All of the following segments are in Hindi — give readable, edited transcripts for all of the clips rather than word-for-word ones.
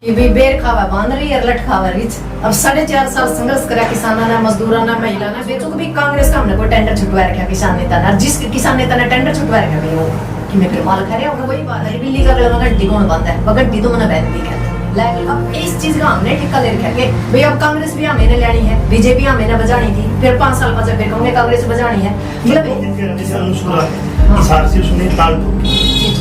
कि भी बेर खावा बांध रही है लट खावा रिच। अब 4.5 साल संघर्ष करा किसाना ने, मजदूरा ने, महिला ने, बेचो को भी कांग्रेस का हमने कोई टेंडर छुटवा रखा किसान नेता ने। जिस किसान नेता ने टेंडर छुटवा रखा भाई वो कि मैं फिर माल खा रहा हूँ, वही बात है बिल्ली का गला गड्डी कौन बंद है गड्डी तो मैंने बहन दी कहते। लेकिन अब इस चीज का हमने ठिक्का ले रखा है भाई अब कांग्रेस भी हमें लेनी है, बीजेपी हमें बजानी थी, फिर 5 साल बाद फिर कहोगे कांग्रेस बजानी है।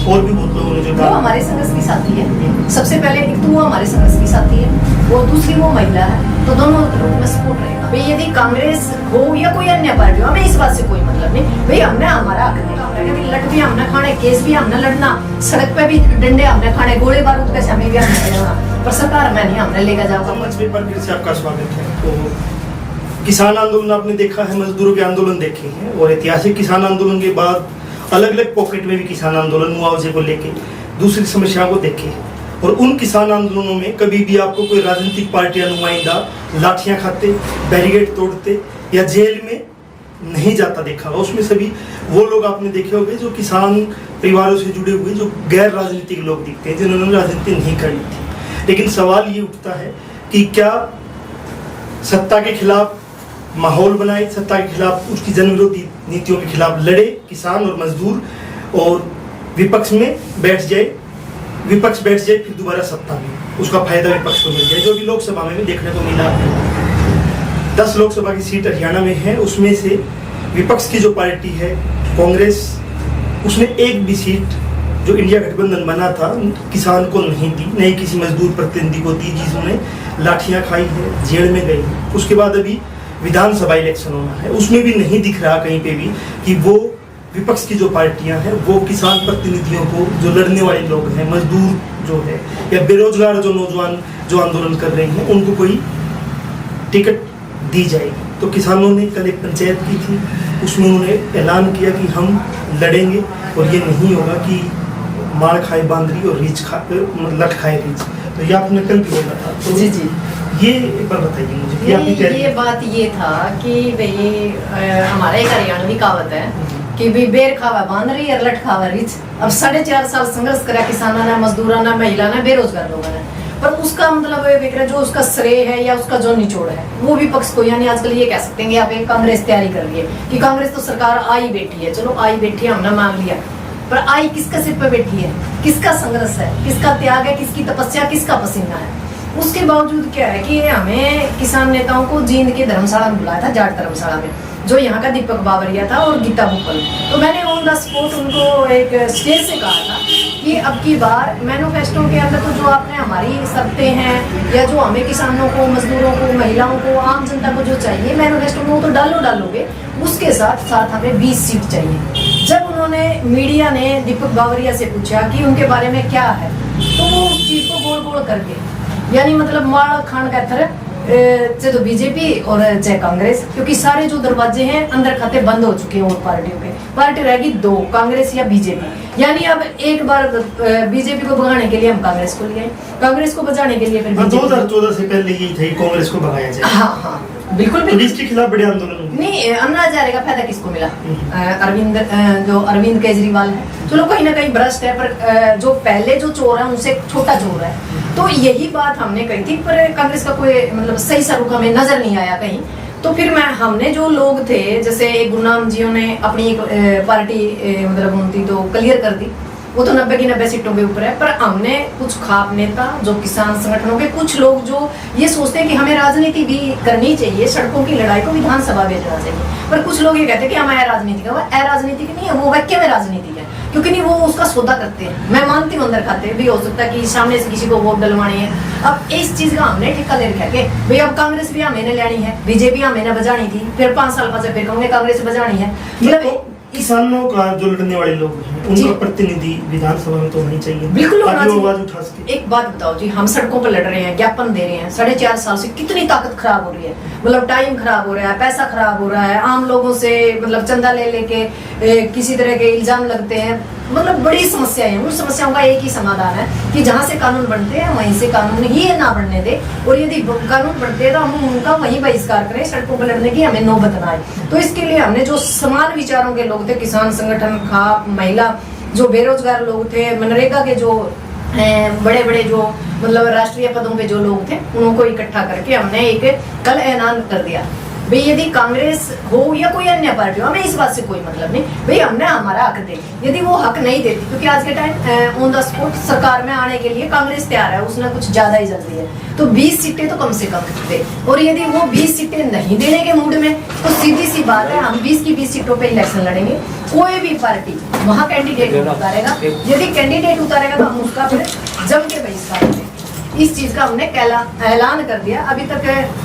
और भी बहुत लोगों ने जो वो हमारे संघर्ष की साथी है। सबसे पहले एक तो वो हमारे संघर्ष की साथी है और दूसरी वो महिला है, तो दोनों लोगों में सपोर्ट रहेगा भाई। यदि कांग्रेस हो या कोई अन्य पार्टी हो, हमें इस बात से कोई मतलब नहीं भाई। हमने हमारा हक नहीं, लट भी हमने खाने, केस भी हमने लड़ना, सड़क पे भी डंडे हमने खाने, गोले बारूद कैसे हमें भी हमने लेना, पर सरकार में नहीं हमने लेकर जाऊंगा। मंच पेपर फिर से आपका स्वागत है। तो किसान आंदोलन आपने देखा है, मजदूरों के आंदोलन देखे हैं और ऐतिहासिक किसान आंदोलन के बाद अलग अलग पॉकेट में भी किसान आंदोलन, मुआवजे को लेके दूसरी समस्याओं को देखे और उन किसान आंदोलनों में कभी भी आपको कोई राजनीतिक पार्टी या नुमाइंदा लाठियां खाते, बैरिकेड तोड़ते या जेल में नहीं जाता देखा। उसमें सभी वो लोग आपने देखे होंगे जो किसान परिवारों से जुड़े हुए, जो गैर राजनीतिक लोग दिखते हैं, जिन्होंने राजनीति नहीं करनी थी। लेकिन सवाल ये उठता है कि क्या सत्ता के खिलाफ माहौल बनाए, सत्ता के खिलाफ उसकी जन विरोधी नीतियों के खिलाफ लड़े किसान और मजदूर, और विपक्ष में बैठ जाए, विपक्ष बैठ जाए फिर दोबारा सत्ता में, उसका फायदा विपक्ष को मिल जाए, जो भी लोकसभा में भी देखने को मिला है। 10 लोकसभा की सीट हरियाणा में है, उसमें से विपक्ष की जो पार्टी है कांग्रेस, उसने एक भी सीट जो इंडिया गठबंधन बना था किसान को नहीं दी, नहीं किसी मजदूर प्रतिनिधि को दी, जिसने लाठियां खाई है, जेल में गई। उसके बाद अभी विधानसभा इलेक्शन होना है, उसमें भी नहीं दिख रहा कहीं पे भी कि वो विपक्ष की जो पार्टियां हैं वो किसान प्रतिनिधियों को, जो लड़ने वाले लोग हैं, मजदूर जो है या बेरोजगार जो नौजवान जो आंदोलन कर रहे हैं, उनको कोई टिकट दी जाएगी। तो किसानों ने कल एक पंचायत की थी, उसमें उन्होंने ऐलान किया कि हम लड़ेंगे और ये नहीं होगा कि मार खाए बांदरी और रीछ खा लट खाए रीछ। तो ये आपने कल भी बोला था। तो जी जी, ये एक बार बताइए मुझे। ये बात ये था कि भाई हमारा एक हरियाणवी कहावत है कि भी बेर खावा बांध रही है लट खावा रिच। अब 4.5 साल संघर्ष करा किसाना ने, मजदूरा ने, महिला ने, बेरोजगार लोगों ने, पर उसका मतलब जो उसका श्रेय है या उसका जो निचोड़ है वो विपक्ष को, यानी आजकल ये कह सकते हैं कि आप एक कांग्रेस तैयारी कर रही है कि कांग्रेस तो सरकार आई बैठी है, चलो आई बैठी है, हमने मान लिया, पर आई किसका सिर पे बैठी है, किसका संघर्ष है, किसका त्याग है, किसकी तपस्या, किसका पसीना है। उसके बावजूद क्या है कि हमें किसान नेताओं को जींद की धर्मशाला में बुलाया था, जाट धर्मशाला में, जो यहाँ का दीपक बावरिया था और गीता बुक्कल। तो मैंने ऑन द स्पॉट उनको एक स्टेज से कहा था कि अब की बार मैनिफेस्टो के अंदर तो जो आपने हमारी शर्तें हैं या जो हमें किसानों को, मजदूरों को, महिलाओं को, आम जनता को जो चाहिए मैनिफेस्टो में, वो तो डालोगे, उसके साथ साथ हमें 20 सीट चाहिए। जब उन्होंने, मीडिया ने दीपक बावरिया से पूछा कि उनके बारे में क्या है, तो वो उस चीज को गोल गोल करके, यानी मतलब माड़ा खान का थर चाहे तो बीजेपी और चाहे कांग्रेस, क्योंकि सारे जो दरवाजे हैं अंदर खाते बंद हो चुके हैं और पार्टियों के, पार्टी रहेगी 2, कांग्रेस या बीजेपी। यानी अब एक बार बीजेपी को भगाने के लिए हम कांग्रेस को ले आए, कांग्रेस को बचाने के लिए फिर 2014 से पहले यही था, कांग्रेस को भगाया जाए। हाँ बिल्कुल तो इसके खिलाफ बड़े आंदोलन नहीं, अन्ना हजारे का फायदा किसको मिला? अरविंद केजरीवाल है, चलो कहीं ना कहीं भ्रष्ट है, पर जो पहले जो चोर है उनसे छोटा चोर है। तो यही बात हमने कही थी, पर कांग्रेस का कोई मतलब सही स्वरूप हमें नजर नहीं आया कहीं। तो फिर हमने जो लोग थे, जैसे गुरनाम जी ने अपनी एक पार्टी मतलब उनकी तो क्लियर कर दी, वो तो 90 की 90 सीटों के ऊपर है, पर हमने कुछ खाप नेता जो किसान संगठनों के, कुछ लोग जो ये सोचते हैं कि हमें राजनीति भी करनी चाहिए, सड़कों की लड़ाई को विधानसभा भेजना चाहिए, पर कुछ लोग ये कहते हैं कि हमारा राजनीतिक है, वो अराजनीतिक नहीं है, वो वाक्य में राजनीतिक है, क्योंकि नहीं वो उसका सौदा करते हैं। मैं मानती हूँ अंदर खाते भी हो सकता है कि सामने से किसी को वोट डलवानी है। अब इस चीज का हमने ठेका ले रखा है भाई अब कांग्रेस भी हमें लेनी है, बीजेपी हमें बजानी थी, फिर 5 साल बाद फिर कहोगे कांग्रेस बजानी है। मतलब किसानों का जो लड़ने वाले लोग हैं उनका प्रतिनिधि विधानसभा में तो होनी चाहिए, बिल्कुल होना चाहिए। आवाज उठा सके। एक बात बताओ जी, हम सड़कों पर लड़ रहे हैं, ज्ञापन दे रहे हैं, 4.5 साल से कितनी ताकत खराब हो रही है, मतलब टाइम खराब हो रहा है, पैसा खराब हो रहा है, आम लोगों से मतलब चंदा ले लेके किसी तरह के इल्जाम लगते हैं, मतलब बड़ी समस्याएं हैं। उन समस्याओं का एक ही समाधान है कि जहाँ से कानून बनते हैं वहीं से कानून ही ना बनने दे, और यदि कानून बनते हैं तो हम उनका वहीं बहिष्कार करें, सड़कों पर लड़ने की हमें नौबत ना आए। तो इसके लिए हमने जो समान विचारों के लोग थे, किसान संगठन, खाप, महिला, जो बेरोजगार लोग थे, मनरेगा के जो बड़े बड़े जो मतलब राष्ट्रीय पदों पे जो लोग थे उनको इकट्ठा करके हमने एक कल ऐलान कर दिया भाई यदि कांग्रेस हो या कोई अन्य पार्टी हो, हमें इस बात से कोई मतलब नहीं, भाई हमने हमारा हक दे। यदि वो हक नहीं देती, क्योंकि आज के टाइम ऑन द स्पॉट सरकार में आने के लिए कांग्रेस तैयार है, उसने कुछ ज्यादा ही जल्दी है, तो 20 सीटें तो कम से कम दे। और यदि वो 20 सीटें नहीं देने के मूड में, तो सीधी सी बात है हम 20 की 20 सीटों पे इलेक्शन लड़ेंगे। कोई भी पार्टी वहाँ कैंडिडेट उतारेगा, यदि कैंडिडेट उतारेगा तो हम उसका फिर जम के बहिष्कार करेंगे। इस चीज का हमने ऐलान कर दिया। अभी तक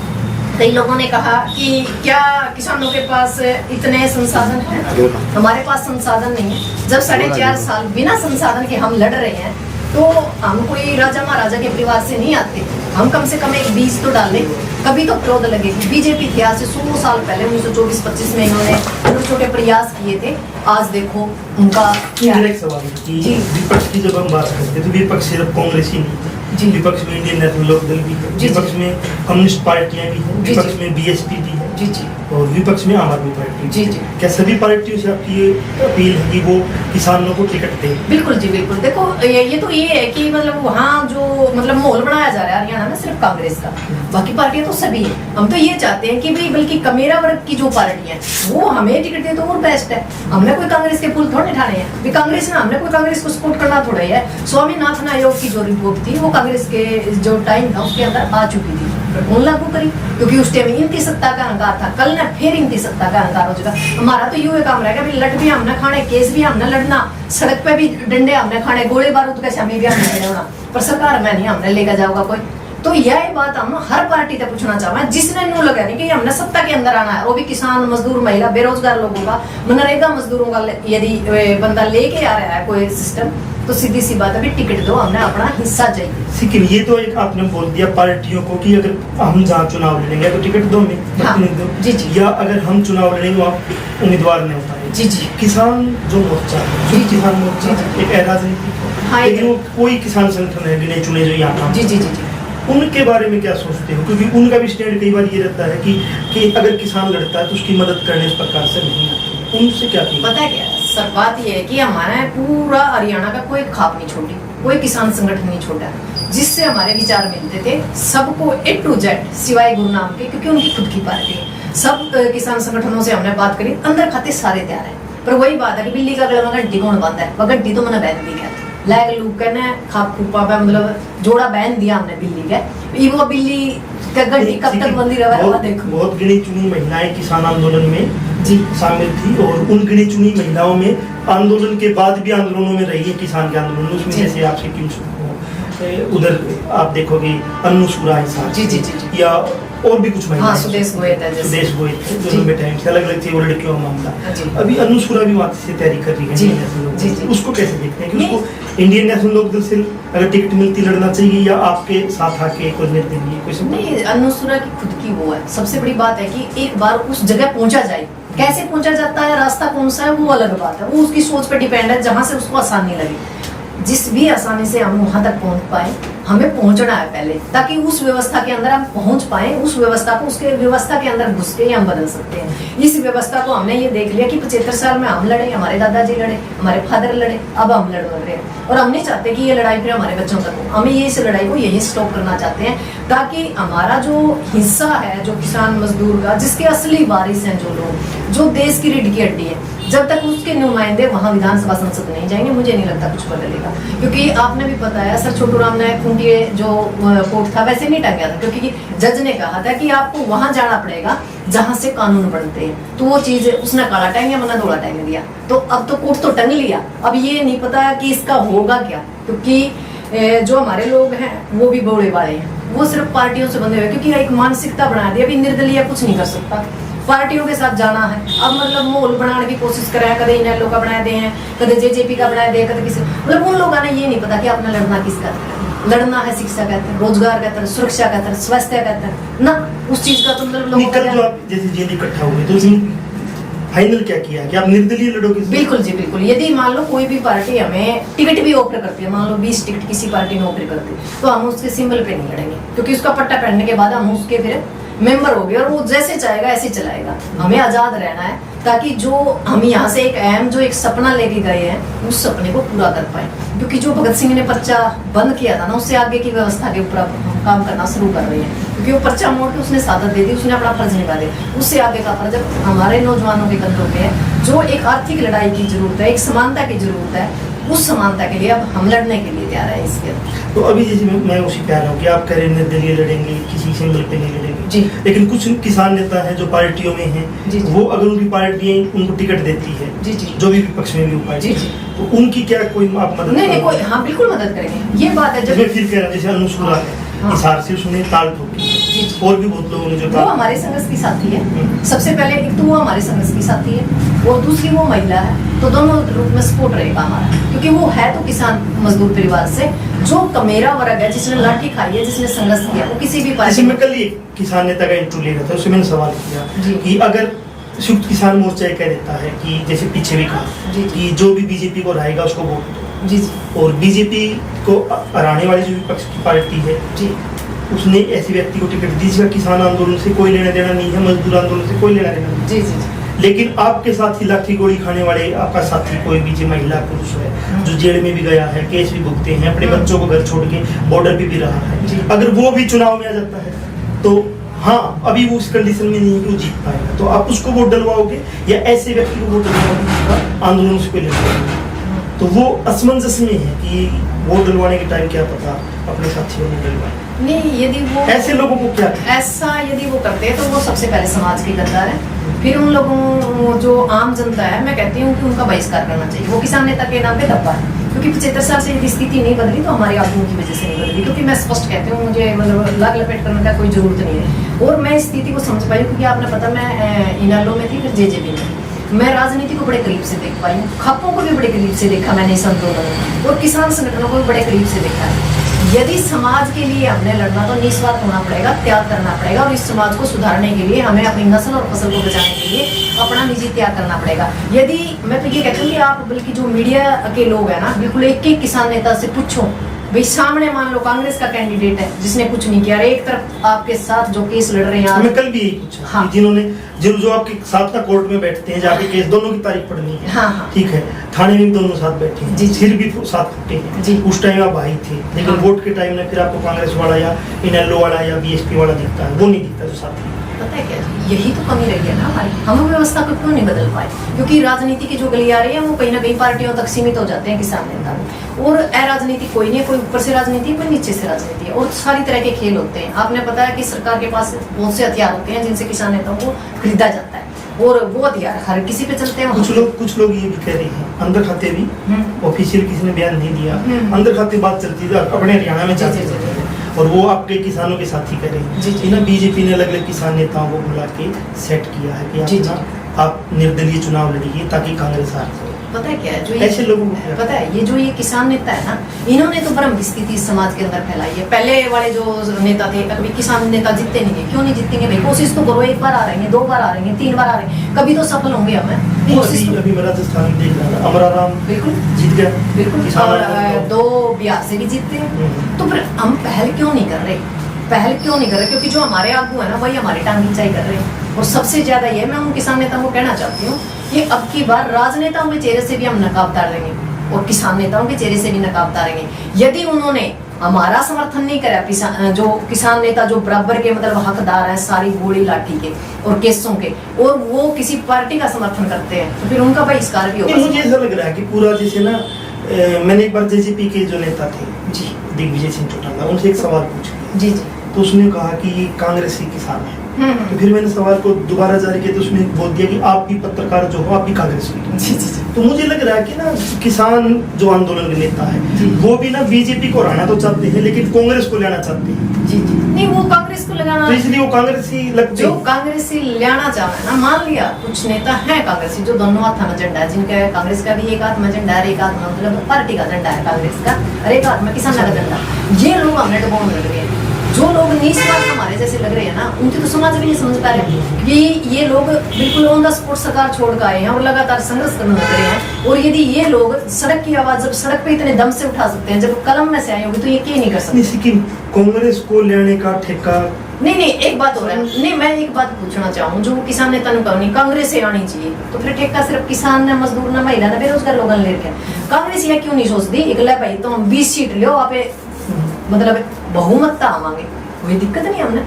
कई लोगों ने कहा कि क्या किसानों के पास इतने संसाधन हैं? हमारे पास संसाधन नहीं है। जब 4.5 साल बिना संसाधन के हम लड़ रहे हैं, तो हम कोई राजा महाराजा के परिवार से नहीं आते। हम कम से कम एक बीज तो डालें, कभी तो क्रोध लगेगी। बीजेपी इतिहास से 100 साल पहले 1924-25 में इन्होंने छोटे छोटे प्रयास किए थे। आज देखो उनका डायरेक्ट सवाल है कि विपक्ष की जब हम बात करते हैं तो विपक्ष सिर्फ कांग्रेस ही नहीं है, विपक्ष में इंडियन नेशनल लोकदल भी है, विपक्ष में कम्युनिस्ट पार्टियां भी हैं, विपक्ष में बीएसपी भी है, जी जी, और विपक्ष में आम आदमी पार्टी। जी जी, क्या सभी पार्टियों से आपकी ये अपील है कि वो किसानों को टिकट दें? बिल्कुल जी बिल्कुल। देखो ये तो ये है कि मतलब वहाँ जो मतलब माहौल बनाया जा रहा है हरियाणा में सिर्फ कांग्रेस का, बाकी पार्टियां तो सभी है। हम तो ये चाहते हैं कि भाई बल्कि कमेरा वर्ग की जो पार्टियां वो हमें टिकट दे तो और बेस्ट है। हमने कोई कांग्रेस के पुल थोड़े ठाने हैं, कांग्रेस ने हमने कोई कांग्रेस को सपोर्ट करना थोड़ा ही है। स्वामीनाथन आयोग की जो रिपोर्ट थी वो कांग्रेस के जो टाइम था उसके अंदर आ चुकी थी, कौन लागू करी? क्योंकि उस टाइम इनकी सत्ता का अहंकार था, कल ना फिर इनकी सत्ता का अहंकार हो चुका। हमारा तो यूं काम रहेगा, लट भी हमने खाने, केस भी हमने लड़ना, सड़क पे भी डंडे हमने खाने, गोले बारूद का शामी भी हमने लेना, पर सरकार में नहीं हमने लेकर जाऊंगा कोई। तो यह बात हम हर पार्टी तक पूछना चाहते हैं जिसने न्यू लगा नहीं कि हमने सत्ता के अंदर आना है। वो भी किसान, मजदूर, महिला, बेरोजगार लोगों का, मनरेगा मजदूरों का यदि बंदा लेके आ रहा है कोई सिस्टम, तो सीधी सी बात है टिकट दो, हमने अपना हिस्सा चाहिए। लेकिन ये तो एक आपने बोल दिया पार्टियों को कि अगर हम जहाँ चुनाव लड़ेंगे तो टिकट दो हमें, हाँ, दो। जी जी, या अगर हम चुनाव लड़ेंगे आप उम्मीदवार नहीं उतारे। जी जी, किसान जो मोर्चा है, जी, किसान मोर्चा एक राजनीतिक है, हाँ, लेकिन वो कोई किसान संगठन है गिने चुने जो यहाँ, जी जी जी, उनके बारे में क्या सोचते हो? क्योंकि उनका भी स्टैंड कई बार ये रहता है कि अगर किसान लड़ता है तो उसकी मदद करने इस प्रकार से नहीं आती। उनसे क्या की? पता है क्या सर, बात ये है कि हमारा पूरा हरियाणा का कोई खाप नहीं छोड़ी, कोई किसान संगठन नहीं छोड़ा जिससे हमारे विचार मिलते थे। सबको A to Z सिवाय गुरुनाम के, क्योंकि उनकी खुद की पार्टी है, सब किसान संगठनों से हमने बात करी, अंदर खाते सारे तैयार है। पर वही बात है कि बिल्ली का गला में गड्डी कौन बांधा है? वह गड्डी तो मैंने बहन दी कहते लैग लूक ने खाप खूपा पे मतलब जोड़ा बहन दिया हमने बिल्ली के। वो बिल्ली का गड्डी कब तक बंदी रहा? देखो बहुत गिनी चुनी महिलाएं किसान आंदोलन में जी शामिल थी, और उन गिनी चुनी महिलाओं में आंदोलन के बाद भी आंदोलनों में रही है, किसान के आंदोलन उसमें जैसे आपसे उधर आप देखोगे अन्नू सुरा जी जी जी, या और भी कुछ महिलाएं, सुदेश गोयल दोनों में टाइम से अलग अलग थी, वो लड़कियों का मामला। अभी अन्नू सुरा भी वहाँ से तैयारी कर रही है, उसको कैसे देखते हैं कि उसको इंडियन नेशनल लोकदल से अगर टिकट मिलती लड़ना चाहिए या आपके साथ आके कोई निर्णय लिए कोई? नहीं, अन्नू सुरा की खुद की वो है। सबसे बड़ी बात है कि एक बार उस जगह पहुंचा जाए, कैसे पहुंचा जाता है, रास्ता कौन सा है, वो अलग बात है, वो उसकी सोच पे डिपेंड है, जहां से उसको आसानी लगे। जिस भी आसानी से हम वहां तक पहुंच पाए, हमें पहुंचना है पहले, ताकि उस व्यवस्था के अंदर हम पहुंच पाए, उस व्यवस्था को उसके व्यवस्था के अंदर घुस के हम बदल सकते हैं। इस व्यवस्था को हमने ये देख लिया कि 75 साल में हम लड़े, हमारे दादाजी लड़े, हमारे फादर लड़े, अब हम लड़ रहे हैं, और हम नहीं चाहते कि ये लड़ाई फिर हमारे बच्चों तक हो। हमें ये इस लड़ाई को यही स्टॉप करना चाहते हैं, ताकि हमारा जो हिस्सा है, जो किसान मजदूर का, जिसके असली वारिस हैं जो लोग, जो देश की रीढ़ की हड्डी है, जब तक उसके नुमाइंदे वहां विधानसभा संसद नहीं जाएंगे, मुझे नहीं लगता कुछ बदलेगा। क्योंकि आपने भी बताया सर, छोटू राम ने खूंटिए जो कोर्ट था वैसे नहीं टंगा था, क्योंकि जज ने कहा था कि आपको वहां जाना पड़ेगा जहां से कानून बनते हैं, तो वो चीज उसने काला टांगे मना धोला टांगे दिया। तो अब तो कोर्ट तो टंग लिया, अब ये नहीं पता कि इसका होगा क्या, क्योंकि जो हमारे लोग हैं वो भी बौड़े वाले हैं, वो सिर्फ पार्टियों से बंधे हुए, क्योंकि एक मानसिकता बना दी। अभी निर्दलीय कुछ नहीं कर सकता, पार्टियों के साथ जाना है। अब मतलब माहौल बनाने की कोशिश करे, कदे इनेलो का बनाए दे हैं, कदे जेजेपी का बनाए दे, कदे किसी, मतलब उन लोगों ने ये नहीं पता कि आपने लड़ना किसका है। लड़ना है शिक्षा का तरह, रोजगार का तरह, सुरक्षा का तरह, स्वास्थ्य का तरह ना, उस चीज का तो मतलब लोगों का जो आप जैसे जेल इकट्ठा हुए तो फाइनल क्या किया कि आप निर्दलीय लड़ोगे? बिल्कुल जी बिल्कुल। यदि मान लो कोई भी पार्टी हमें टिकट भी ऑफर करती है, मान लो 20 टिकट किसी पार्टी ने ऑफर करती है, तो हम उसके सिंबल पे नहीं लड़ेंगे, क्योंकि उसका पट्टा पहनने के बाद हम उसके फिर मेंबर हो गए और वो जैसे चाहेगा ऐसे चलाएगा। हमें आजाद रहना है ताकि जो हम यहाँ से एक सपना लेके गए हैं उस सपने को पूरा कर पाए, क्योंकि जो भगत सिंह ने पर्चा बंद किया था ना, उससे आगे की व्यवस्था के ऊपर हम काम करना शुरू कर रहे हैं, क्योंकि वो पर्चा मोड़ के उसने शहादत दे दी, उसने अपना फर्ज निभा दिया। उससे आगे का फर्ज हमारे नौजवानों के कंधों पे है। जो एक आर्थिक लड़ाई की जरूरत है, एक समानता की जरूरत है, उस समानता के लिए अब हम लड़ने के लिए तैयार है इसके। तो अभी जैसे मैं उसी पे आ रहा हूँ कि आप कह रहे हैं निर्दलीय लड़ेंगे, किसी सिंबल पे नहीं लड़ेंगे जी। लेकिन कुछ किसान नेता हैं जो पार्टियों में हैं, जी, जी। वो अगर उनकी पार्टी उनको टिकट देती है, जी, जी। जो भी विपक्ष में भी उपाय, जी, जी। तो उनकी क्या कोई आप मदद नहीं कोई, हाँ बिल्कुल मदद करेंगे। ये बात है जब मैं फिर कह रहा हूँ जैसे अनुसूरा है, हाँ। हिसार से उसने ताल ठोकी, जी। और भी बहुत लोगों ने जो वो हमारे संघर्ष की साथी है। सबसे पहले एक तो वो हमारे संघर्ष की साथी है और दूसरी वो महिला है, तो दोनों रूप में सपोर्ट रहेगा हमारा, क्योंकि वो है तो किसान मजदूर परिवार से। जो कमेरा वर्ग है, जिसने लाठी खाई है, जिसने संघर्ष किया, वो किसी भी जैसे पार्टी मैं कल एक किसान नेता का इंटरव्यू ले रहा था, उससे मैंने सवाल किया जी। कि अगर संयुक्त किसान मोर्चा कह देता है कि जैसे पीछे भी कहा जी। कि जो भी बीजेपी को हराएगा उसको वोट दो, जी जी और बीजेपी को हराने वाली जो विपक्ष की पार्टी है जी उसने ऐसे व्यक्ति को टिकट दी जिसका किसान आंदोलन से कोई लेना देना नहीं है, मजदूर आंदोलन से कोई लेना देना नहीं है। जी जी लेकिन आपके साथ ही लाठी गोली खाने वाले आपका साथी कोई भी जो महिला पुरुष है जो जेल में भी गया है, केस भी भुगते हैं, अपने बच्चों को घर छोड़ के बॉर्डर पे भी रहा जी। है, अगर वो भी चुनाव में आ जाता है तो हाँ अभी वो उस कंडीशन में नहीं है कि वो जीत पाएगा, तो आप उसको वोट डलवाओगे या ऐसे व्यक्ति को वोट डलवाओगे जिसका आंदोलन से कोई लेना देना नहीं? तो वो असमंजस में है कि वोट डलवाने के टाइम क्या पता अपने साथियों ने डलवाए नहीं। यदि वो ऐसे लोगों को क्या ऐसा यदि वो करते हैं तो वो सबसे पहले समाज के गद्दार है। फिर उन लोगों जो आम जनता है, मैं कहती हूँ कि उनका बहिष्कार करना चाहिए। वो किसान नेता के नाम पे दबा है, क्योंकि 75 साल से यदि स्थिति नहीं बदली तो हमारे आदमियों की वजह से नहीं बदली। क्योंकि मैं स्पष्ट कहती हूँ, मुझे मतलब लाग लपेट करने का कोई जरूरत नहीं है। और मैं इस स्थिति को समझ पाई क्योंकि आपने पता मैं इनालो में थी, फिर जेजेपी में। मैं राजनीति को बड़े करीब से देख पाई हूँ, खपों को भी बड़े करीब से देखा मैंने इस आंदोलन में, और किसान संगठनों को भी बड़े करीब से देखा है। यदि समाज के लिए हमने लड़ना तो निस्वार्थ होना पड़ेगा, त्याग करना पड़ेगा, और इस समाज को सुधारने के लिए हमें अपनी नस्ल और फसल को बचाने के लिए अपना निजी त्याग करना पड़ेगा। यदि मैं तो ये कहती हूँ कि आप बल्कि जो मीडिया के लोग हैं ना, बिल्कुल एक एक किसान नेता से पूछो भाई, सामने मान लो कांग्रेस का कैंडिडेट है जिसने कुछ नहीं किया, एक तरफ आपके साथ जो केस लड़ रहे हैं हमें कल भी यही पूछा हाँ। कि जो आपके साथ का कोर्ट में बैठते हैं, जाके केस दोनों की तारीख पढ़नी है, हाँ, हाँ। ठीक है, थाने में भी दोनों साथ बैठे हैं, जी। सिर भी साथ फूटे हैं जी। उस टाइम आप भाई थे, लेकिन हाँ। वोट के टाइम में फिर आपको कांग्रेस वाला या इनेलो वाला या बीएसपी वाला दिखता है, वो नहीं दिखता जो साथी। पता है क्या, यही तो कमी रही है ना हमारी। हम व्यवस्था को क्यों नहीं बदल पाए? क्योंकि राजनीति की जो गलियारे हैं वो कहीं ना कहीं पार्टियों तक सीमित हो जाते हैं किसान नेता में। और अराजनीति कोई नहीं है, कोई ऊपर से राजनीति है, कोई नीचे से राजनीति है, और सारी तरह के खेल होते हैं। आपने पता है कि सरकार के पास बहुत से हथियार होते हैं जिनसे किसान नेताओं को खरीदा जाता है, और वो हथियार हर किसी पे चलते हैं। कुछ लोग ये भी कह रहे हैं, अंदर खाते भी ऑफिशियल किसी ने बयान नहीं दिया, अंदर खाते बात चलती है अपने हरियाणा में चलती है, और वो आपके किसानों के साथ ही करें जी, जी। ना। बीजेपी ने अलग अलग किसान नेताओं को बुला के सेट किया है कि जी, आप निर्दलीय चुनाव लड़िए ताकि कांग्रेस हार जाए। पता है क्या है, जो ऐसे लोगों को क्या? पता है, ये जो ये किसान नेता है ना, इन्होंने तो भ्रम की स्थिति इस समाज के अंदर फैलाई है। पहले वाले जो नेता थे, कभी किसान नेता जीतते नहीं है, क्यों नहीं जीतेंगे भाई? कोशिश तो करो, एक बार आ रहे हैं, 2 बार आ रहे हैं, 3 बार आ रहे हैं, कभी तो सफल होंगे हमें। कोशिश अभी मैं राजस्थान में देख रहा था, अमराराम बिल्कुल जीत गया, बिल्कुल, किसान और आंदोलन 2 बिहार से भी जीतते हैं। तो फिर हम पहल क्यों नहीं कर रहे? पहल क्यों नहीं कर रहे? क्योंकि जो हमारे आगू है ना, वही हमारी टांग खिंचाई कर रहे हैं। और सबसे ज्यादा ये मैं उन किसान नेताओं को कहना चाहती हूँ कि अब की बार राजनेताओं के चेहरे से भी हम नकाब उतारेंगे और किसान नेताओं के चेहरे से भी नकाब उतारेंगे। यदि उन्होंने हमारा समर्थन नहीं करा, जो किसान नेता जो बराबर के मतलब हकदार हैं सारी गोली लाठी के और केसों के, और वो किसी पार्टी का समर्थन करते हैं, तो फिर उनका बहिष्कार भी होगा। मुझे ऐसा लग रहा है कि पूरा जैसे ना, मैंने एक बार जेजेपी के जो नेता थे जी दिग्विजय सिंह चौटाला, उनसे एक सवाल पूछा जी जी तो उसने कहा कि ये कांग्रेस के किसान है। तो फिर मैंने सवाल को दोबारा जारी किया तो उसने बोल दिया कि आप भी पत्रकार जो हो, आप भी कांग्रेस के। जी जी तो मुझे लग रहा है कि ना किसान जो आंदोलन के नेता है वो भी ना बीजेपी को हराना तो चाहते हैं लेकिन कांग्रेस को लेना चाहते हैं। जी जी नहीं, वो कांग्रेस को लगाना, तो इसलिए वो कांग्रेस ही लगते जो हैं। कांग्रेस से लेना चाह रहा है ना, मान लिया कुछ नेता है कांग्रेसी जो दोनों हाथ में झंडा है, जिनका कांग्रेस का भी एक हाथ में झंडा है, एक हाथ में मतलब पार्टी का झंडा है कांग्रेस का, और एक हाथ में किसान का झंडा। ये लोग हमने डुबाने लग गए। जो लोग निस्वार्थ हमारे जैसे लग रहे हैं ना, उनकी तो समाज भी नहीं समझ पा रहे कि ये लोग बिल्कुल ऑन द स्पॉट सरकार छोड़ कर आए हैं और लगातार संघर्ष करने लग रहे हैं। और यदि ये लोग सड़क की आवाज जब सड़क पे इतने दम से उठा सकते हैं, जब कलम में से आए होंगे, तो ये क्यों नहीं कर सकते? लेकिन कांग्रेस को लेने का ठेका नहीं एक बात हो रहा है, नहीं मैं एक बात पूछना चाहूँ, जो किसान नेता ने कहा नहीं कांग्रेस से आनी चाहिए, तो फिर ठेका सिर्फ किसान ने, मजदूर ने, महिला ने, बेरोजगार लोगों ने लेके कांग्रेस ये क्यों नहीं सोचती इकला भाई तो हम 20 सीट लो आप मतलब बहुमत आवांगे, कोई दिक्कत नहीं हमने,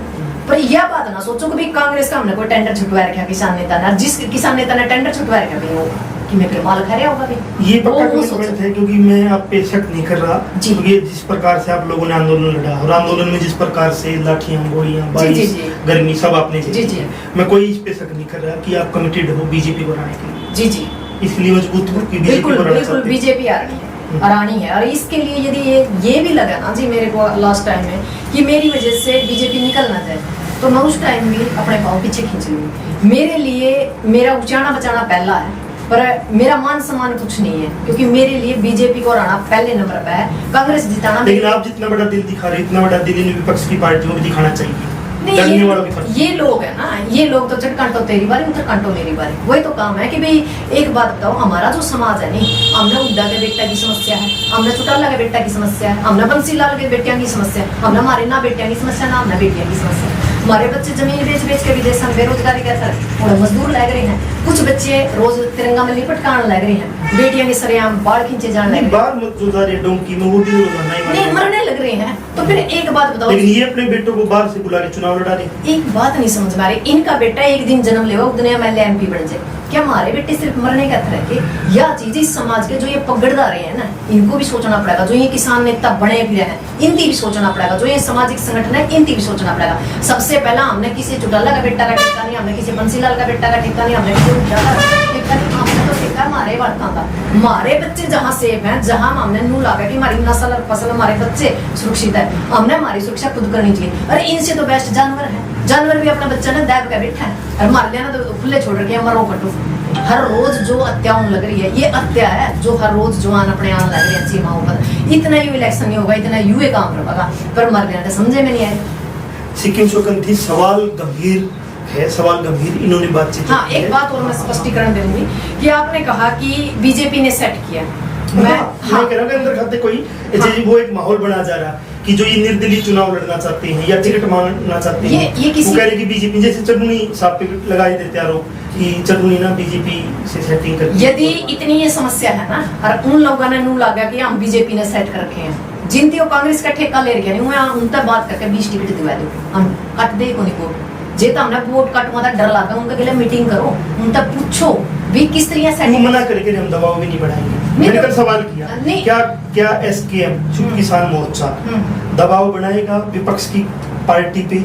पर यह बात ना सोचो कि भाई कांग्रेस का हमने कोई टेंडर छुटवा रखा किसान नेता ने, जिस किसान नेता ने टेंडर छुटवा रखा भाई वो कि मैं फिर माल खा रहा होगा भाई, ये पक्का कमिटमेंट है, क्योंकि मैं आप पे शक नहीं कर रहा, क्योंकि जिस प्रकार से आप लोगों ने आंदोलन लड़ा और आंदोलन में जिस प्रकार से लाठियां, गोलियां, बारिश, गर्मी सब आपने झेली है, मैं कोई इस पे शक नहीं कर रहा कि आप कमिटेड हो बीजेपी को हराने के लिए। जी इसलिए मजबूत हो कि बीजेपी को हराना चाहते हैं। बीजेपी हरानी है और इसके लिए यदि ये भी लगा ना जी मेरे को लास्ट टाइम में कि मेरी वजह से बीजेपी निकल ना जाए, तो मैं उस टाइम भी अपने पाँव पीछे खींच लूंगी। मेरे लिए मेरा उचाना बचाना पहला है, पर मेरा मान सम्मान कुछ नहीं है, क्योंकि मेरे लिए बीजेपी को हराना पहले नंबर पे है, कांग्रेस जिताना। लेकिन आप जितना बड़ा दिल दिखा रहे, इतना बड़ा दिल इन विपक्ष की पार्टियों में दिखाना चाहिए। नहीं ये लोग है ना, ये लोग तो चट कांटो तेरी बारी, उधर कांटो मेरी बारी, वही तो काम है कि भाई एक बात बताओ, हमारा जो समाज है नहीं, हमने उड्डा के बेटा की समस्या है, हमने चौटाला के बेटा की समस्या है, हमने बंसीलाल के बेटिया की समस्या है, हमने हमारे ना बेटिया की समस्या ना हमने बेटिया की समस्या, हमारे बच्चे जमीन बेच बेच के विदेश में बेरोजगारी का असर, थोड़े मजदूर लग रहे हैं, कुछ बच्चे रोज तिरंगा में लिपट कान लग रहे हैं, बेटियां के सरेआम बाढ़ खींचे जाने लग रहे हैं, नहीं मरने लग रहे हैं। तो फिर एक बात बताओ, लेकिन ये अपने बेटों को बाहर से बुला के चुनाव लड़ा रहे। एक बात नहीं समझ में आ रही, इनका बेटा एक दिन जन्म लेगा दुनिया में एमपी बन जाए, क्या हमारे बेटे सिर्फ मरने का तरह के? यह चीज इस समाज के जो ये पगड़दारे हैं ना, इनको भी सोचना पड़ेगा, जो ये किसान नेता बने भी हैं इनकी भी सोचना पड़ेगा, जो ये सामाजिक संगठन है इनकी भी सोचना पड़ेगा। सबसे पहला हमने किसी चौटाला का बेटा का ठेका नहीं, हमने किसी बंसीलाल का बेटा का ठेका नहीं, हमने किसी उजाला का ठेका नहीं, हमने तो ठेका हमारे वर्ता का, हमारे बच्चे जहाँ सेफ हैं, जहाँ हमने नू लगा कि हमारी नस्ल और फसल हमारे बच्चे सुरक्षित है, हमने हमारी सुरक्षा खुद करनी चाहिए। अरे इनसे तो बेस्ट जानवर है, जानवर भी अपना बच्चा ना दैब का बैठा है और मार लिया ना तो खुले छोड़ रखे मरो कटो। हर रोज जो हत्या होने लग रही है, ये हत्या है जो हर रोज जवान अपने आने लग रहे हैं सीमाओं पर। इतना यू इलेक्शन नहीं होगा, इतना यू काम रहेगा, पर मर गया तो समझे में नहीं आए। सिक्किम शोकंती सवाल गंभीर है, सवाल गंभीर इन्होंने बातचीत। हाँ एक बात और मैं स्पष्टीकरण दे दूंगी कि आपने कहा कि बीजेपी ने सेट किया, मैं कह रहा हूँ अंदर खाते कोई वो एक माहौल बना जा रहा कि जो ये निर्दलीय चुनाव लड़ना चाहते हैं या टिकट मांगना चाहते हैं, ये किसी... वो कह रहे कि बीजेपी जैसे चटनी साहब पे लगाई देते आरोप कि चटनी ना बीजेपी से सेटिंग कर। यदि इतनी ये समस्या है ना और उन लोगों ने नू लगा कि हम बीजेपी ने सेट कर रखे हैं, जिनती वो कांग्रेस का ठेका ले रखे नहीं, उनसे बात करके 20 टिकट दिवा दो, हम कट दे को नहीं वोट जे तो हमने वोट कटवा डर लगा, उनके लिए मीटिंग करो, उनसे पूछो भी किस तरह सेटिंग मना करके हम दबाव भी नहीं बढ़ाएंगे। मैंने कल सवाल किया क्या एसकेएम किसान मोर्चा दबाव बनाएगा विपक्ष की पार्टी पे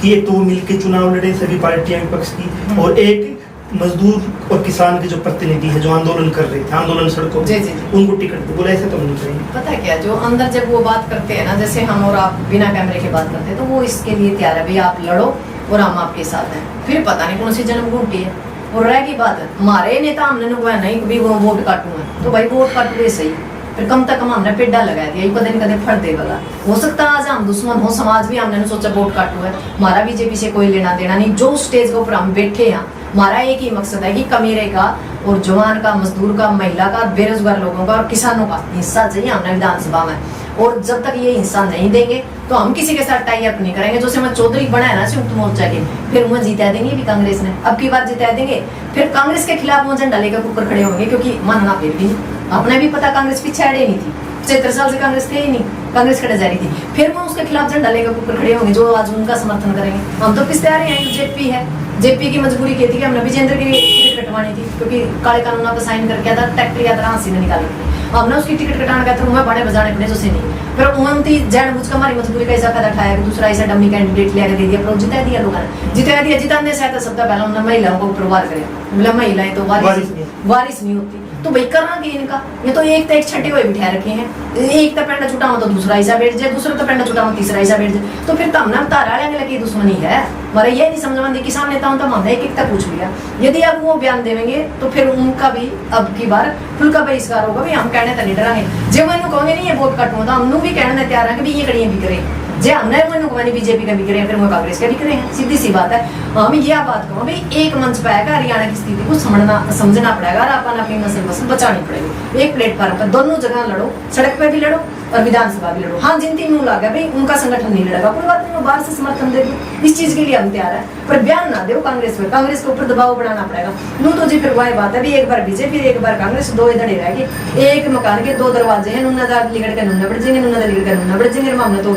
कि एक तो वो मिलके चुनाव लड़े सभी पार्टियां विपक्ष की, और एक मजदूर और किसान के जो प्रतिनिधि है जो आंदोलन कर रहे थे, आंदोलन सड़कों उनको टिकट दो, बोला ऐसे तो नहीं करेंगे। पता क्या, जो अंदर जब वो बात करते हैं ना, जैसे हम और आप बिना कैमरे के बात करते हैं, तो वो इसके लिए तैयार है, भैया आप लड़ो और हम आपके साथ हैं। फिर पता नहीं कौन सी जन्म घूमती है। और रह की बात है हमारे नेता हमने नहीं कभी वो वोट काटूंगा, तो भाई वोट काटूंगे सही, फिर कम तक हमने पेड्डा लगा दिया, कदे न कदे फट दे वाला हो सकता है। आज हम दुश्मन हो समाज भी, हमने सोचा वोट काटू है, हमारा बीजेपी से कोई लेना देना नहीं। जो स्टेज के ऊपर हम बैठे हैं, हमारा एक ही मकसद है कि कमेरे का और जवान का, मजदूर का, महिला का, बेरोजगार लोगों का और किसानों का हिस्सा चाहिए हमने विधानसभा में। और जब तक ये हिस्सा नहीं देंगे तो हम किसी के साथ टाई अप नहीं करेंगे। जो से मैं चौधरी बना है ना संयुक्त मोर्चा के, फिर मुझे जिता देंगे भी कांग्रेस ने, अब की बार जिता देंगे, फिर कांग्रेस के खिलाफ वो झंडा लेकर ऊपर खड़े होंगे, क्योंकि मानना फिर भी नहीं, अपने भी पता कांग्रेस पीछे अड़े नहीं थी, 70 साल से कांग्रेस थे ही नहीं, कांग्रेस खड़े जा रही थी, फिर वो उसके खिलाफ झंडा लेकर ऊपर खड़े होंगे जो आज उनका समर्थन करेंगे। हम तो पिछले आ रहे हैं, जेपी है, जेपी की मजबूरी की थी कि हमने विजेंद्र की टिकट कटवानी थी, क्योंकि काले कानून पर साइन करके था, ट्रैक्टर या तरह से निकाली थी, हमने उसकी टिकट कटाने का था, मैं बड़े बजाने पड़े जो से नहीं, फिर उमंती जैन बुझ का हमारी मजबूरी का ऐसा फायदा उठाया कि दूसरा ऐसा डमी कैंडिडेट लिया दे दिया, पर जिता दिया लोगों ने, जिता दिया। जिताने से तो सबसे पहले उन्होंने महिलाओं को प्रवार करे, बोला महिलाएं तो वारिस नहीं होती, तो भाई करना कि इनका ये तो एक छठे हुए बिठा रखे हैं, एक तो पेंडा छुटा हो तो दूसरा ऐसा बैठ जाए, दूसरा तो पेंडा छुटा हो तीसरा ऐसा बैठ जाए, तो फिर तब ना तारा लगे दुश्मनी है हमारा। ये नहीं समझ में किसान नेताओं तो हमने एक तक पूछ लिया, यदि अब वो बयान देंगे तो फिर उनका भी अब की बार खुल का बहिष्कार होगा। भाई हम कहने तो नहीं डरांगे, जब मैंने कहोगे नहीं ये वोट कटूंगा, तो हम भी कहने तैयार है कि ये कड़ियां भी करें, जे हमने मैंने बीजेपी का भी करें, फिर वो कांग्रेस का भी करें, सीधी सी बात है। हम यह बात कहो भाई एक मंच पे आएगा, हरियाणा की स्थिति को समझना पड़ेगा और अपन अपनी नस्ल बसल बचानी पड़ेगी। एक प्लेटफॉर्म पर दोनों जगह लड़ो, सड़क पे भी लड़ो और विधानसभा भी लड़ो। हाँ, जिन तीनों लगा भाई उनका संगठन नहीं लड़ेगा, कोई बात नहीं, वो बाहर से समर्थन दे दो, इस चीज के लिए हम तैयार है, पर बयान ना दो कांग्रेस में, कांग्रेस के ऊपर दबाव बनाना पड़ेगा। नू तो जी फिर वही बात है भी, एक बार बीजेपी एक बार कांग्रेस, दो इधर रहेगी, एक मकान के दो दरवाजे हैं, नुन्नादार लिगड़ के नुन्ना बढ़ जाएंगे, नुन्नादार लिगड़ के नुन्ना बढ़ जाएंगे, हमने तो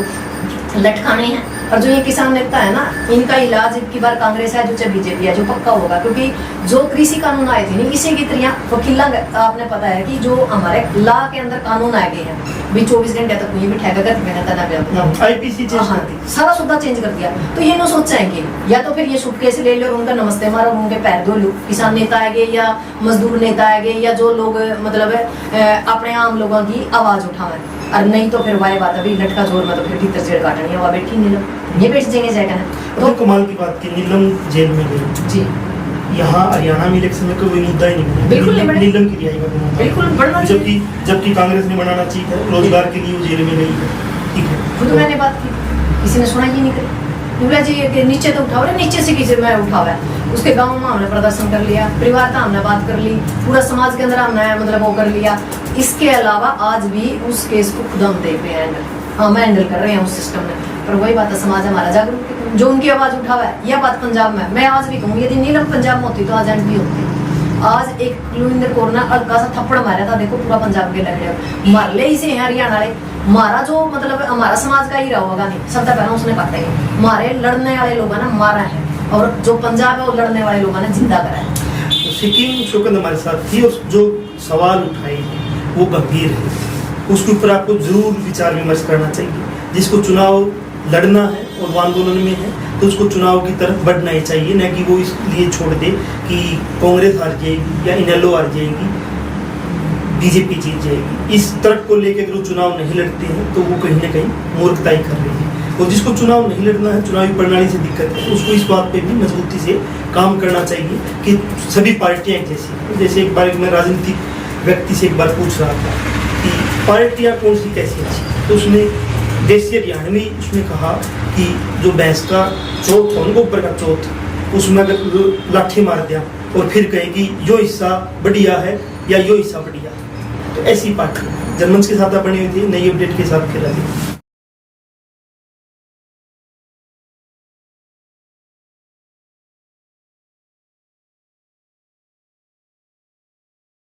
लटकाने हैं। और जो ये किसान नेता है ना, इनका इलाज की बार कांग्रेस है जो चाहे बीजेपी है जो पक्का होगा, क्योंकि जो कृषि कानून आए थे नहीं इसी की तरह वकीला आपने पता है कि जो हमारे लॉ के अंदर कानून आए गए हैं भी 24 घंटे तक कोई भी ठेका कर आईपीसी सारा सुधा चेंज कर दिया। तो ये नो सोचा है कि या तो फिर ये सूटकेस ले लो, उनका नमस्ते मारो, उनके पैर धो लो, किसान नेता आएंगे या मजदूर नेता आएंगे या जो लोग मतलब अपने आम लोगों की आवाज उठावे, और नहीं तो फिर वही बात अभी लटका जोर में तो फिर भीतर जेल काटनी है, वह बैठी नीलम ये बैठ जाएंगे जाएगा ना। तो कमाल की बात की नीलम जेल में गई जी, यहाँ हरियाणा में इलेक्शन में कोई मुद्दा ही नहीं बना, बिल्कुल नहीं बना। नीलम की रिहाई का मुद्दा, बिल्कुल बढ़ना चाहिए। जबकि कांग्रेस ने बनाना चाहिए था, रोजगार के लिए वो जेल में गई है, ठीक है। खुद मैंने बात की, किसी ने सुना ही नहीं करी। बोला जी कि नीचे तो उठाओ, नीचे से किसी में उठावा है, उसके गांव में हमने प्रदर्शन कर लिया, परिवार का हमने बात कर ली, पूरा समाज के अंदर हमने मतलब वो कर लिया। इसके अलावा आज भी उस केस को खुद हम देख रहे हैं, हाँ मैं हैंडल कर रहे हैं उस सिस्टम में, पर वही बात है, समाज हमारा जागरूक है, जो उनकी आवाज उठावा है। यह बात पंजाब में मैं आज भी कहूँ, यदि नीलम पंजाब में होती तो आज एंड भी होती। आज एक कुलविंदर कौर ने हल्का सा थप्पड़ मारा था, देखो पूरा पंजाब के लग रहे मार ले इसे हैं हरियाणा वाले, मारा जो मतलब हमारा समाज का ही रहा होगा नहीं, सबसे पहले उसने काटा है, मारे लड़ने वाले लोगों ने मारा है, और जो पंजाब है वो लड़ने वाले लोगों ने जिंदा करा है। तो सिक्किम शोकंद हमारे साथ थी और जो सवाल उठाए हैं वो गंभीर है, उसके ऊपर आपको जरूर विचार विमर्श करना चाहिए। जिसको चुनाव लड़ना है और वो आंदोलन में है तो उसको चुनाव की तरफ बढ़ना ही चाहिए, न कि वो इसलिए छोड़ दे कि कांग्रेस हार जाएगी या इनेलो हार जाएगी, बीजेपी जीत जाएगी। इस तर्क को लेकर अगर वो चुनाव नहीं लड़ते हैं तो वो कहीं ना कहीं मूर्खताई कर रहे हैं। और जिसको चुनाव नहीं लड़ना है, चुनावी प्रणाली से दिक्कत है, उसको इस बात पे भी मजबूती से काम करना चाहिए कि सभी पार्टियां एक जैसी। जैसे एक बार मैं राजनीतिक व्यक्ति से एक बार पूछ रहा था कि पार्टियां कौन सी कैसी अच्छी, तो उसने देसी हरियाणवी उसने कहा कि जो भैंस का चौथ हो उनको ऊपर का चौथ, उसमें अगर लाठी मार दिया और फिर कहेगी यो हिस्सा बढ़िया है या यो हिस्सा बढ़िया, तो ऐसी पार्टी जनमंच के साथ बनी हुई थी, नई अपडेट के साथ खेला थी।